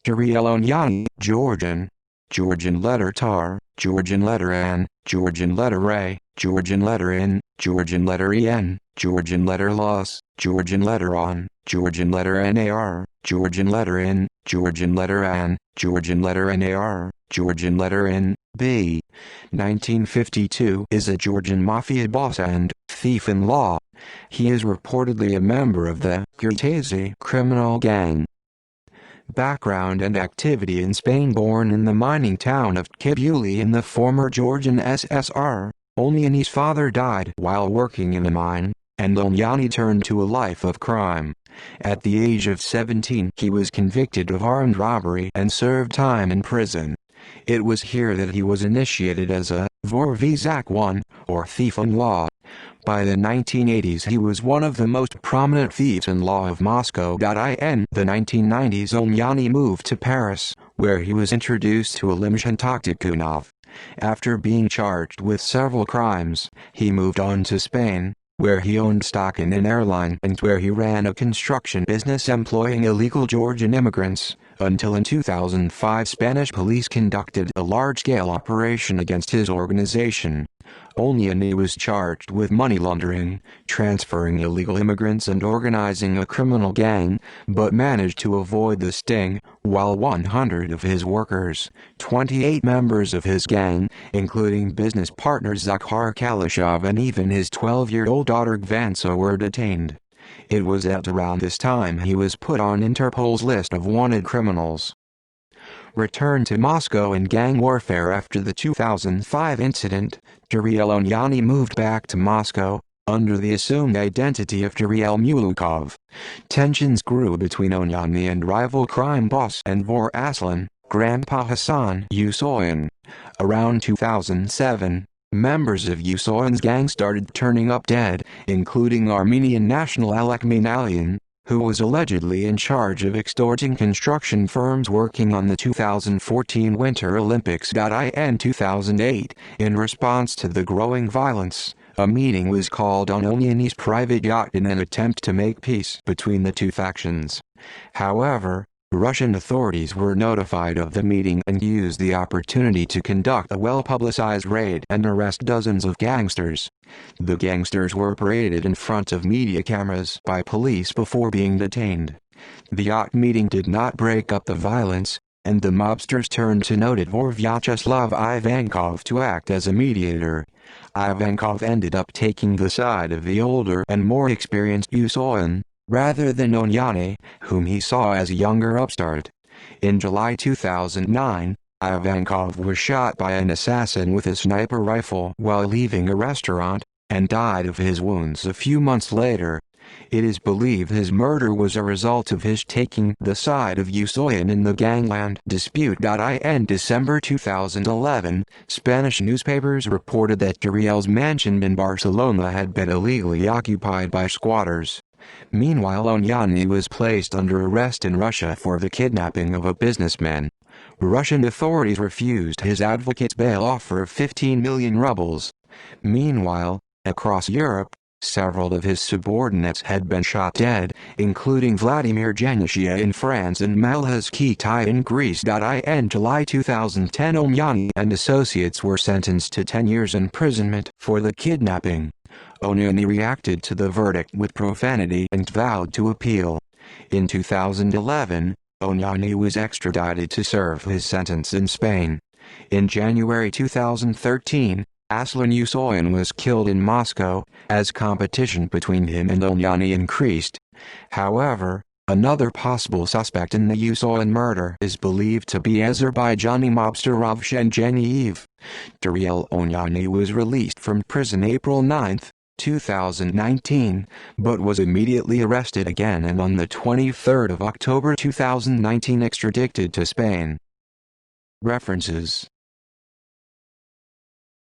Tariel Oniani, Georgian. Georgian letter tar, Georgian letter an, Georgian letter a, Georgian letter in, Georgian letter en, Georgian letter los, Georgian letter on, Georgian letter nar, Georgian letter in, Georgian letter an, Georgian letter nar, Georgian letter in, b. 1952 is a Georgian mafia boss and thief-in-law. He is reportedly a member of the Kurtazi criminal gang. Background and activity in Spain. Born in the mining town of Kibuli in the former Georgian SSR, Oniani's father died while working in a mine, and Oniani turned to a life of crime. At the age of 17 he was convicted of armed robbery and served time in prison. It was here that he was initiated as a Vorvizak I, or thief-in-law. By the 1980s he was one of the most prominent thieves-in-law of Moscow. In the 1990s Oniani moved to Paris, where he was introduced to Alimjan Toktikunov. After being charged with several crimes, he moved on to Spain, where he owned stock in an airline and where he ran a construction business employing illegal Georgian immigrants, until in 2005 Spanish police conducted a large-scale operation against his organization. Oniani was charged with money laundering, transferring illegal immigrants and organizing a criminal gang, but managed to avoid the sting, while 100 of his workers, 28 members of his gang, including business partner Zakhar Kalashov and even his 12-year-old daughter Gvansa, were detained. It was at around this time he was put on Interpol's list of wanted criminals. Returned to Moscow in gang warfare. After the 2005 incident, Tariel Oniani moved back to Moscow, under the assumed identity of Tariel Mulukov. Tensions grew between Oniani and rival crime boss Enver Aslan, Grandpa Hassan Yusoyan. Around 2007, members of Yusoyan's gang started turning up dead, including Armenian national Alekmin Alian, who was allegedly in charge of extorting construction firms working on the 2014 Winter Olympics. In 2008, in response to the growing violence, a meeting was called on Oniani's private yacht in an attempt to make peace between the two factions. However, Russian authorities were notified of the meeting and used the opportunity to conduct a well-publicized raid and arrest dozens of gangsters. The gangsters were paraded in front of media cameras by police before being detained. The yacht meeting did not break up the violence, and the mobsters turned to noted Vyacheslav Ivankov to act as a mediator. Ivankov ended up taking the side of the older and more experienced Yusoyan, rather than Oniani, whom he saw as a younger upstart. In July 2009, Ivankov was shot by an assassin with a sniper rifle while leaving a restaurant, and died of his wounds a few months later. It is believed his murder was a result of his taking the side of Yusoyan in the gangland dispute. In December 2011, Spanish newspapers reported that Tariel's mansion in Barcelona had been illegally occupied by squatters. Meanwhile, Oniani was placed under arrest in Russia for the kidnapping of a businessman. Russian authorities refused his advocate's bail offer of 15 million rubles. Meanwhile, across Europe, several of his subordinates had been shot dead, including Vladimir Janishia in France and Malhas Kitai in Greece. In July 2010, Oniani and associates were sentenced to 10 years imprisonment for the kidnapping. Oniani reacted to the verdict with profanity and vowed to appeal. In 2011, Oniani was extradited to serve his sentence in Spain. In January 2013, Aslan Yusoyan was killed in Moscow, as competition between him and Oniani increased. However, another possible suspect in the Yusoyan murder is believed to be Azerbaijani mobster Ravshan Geniev. Tariel Oniani was released from prison April 9, 2019, but was immediately arrested again and on the 23rd of October 2019 extradited to Spain. References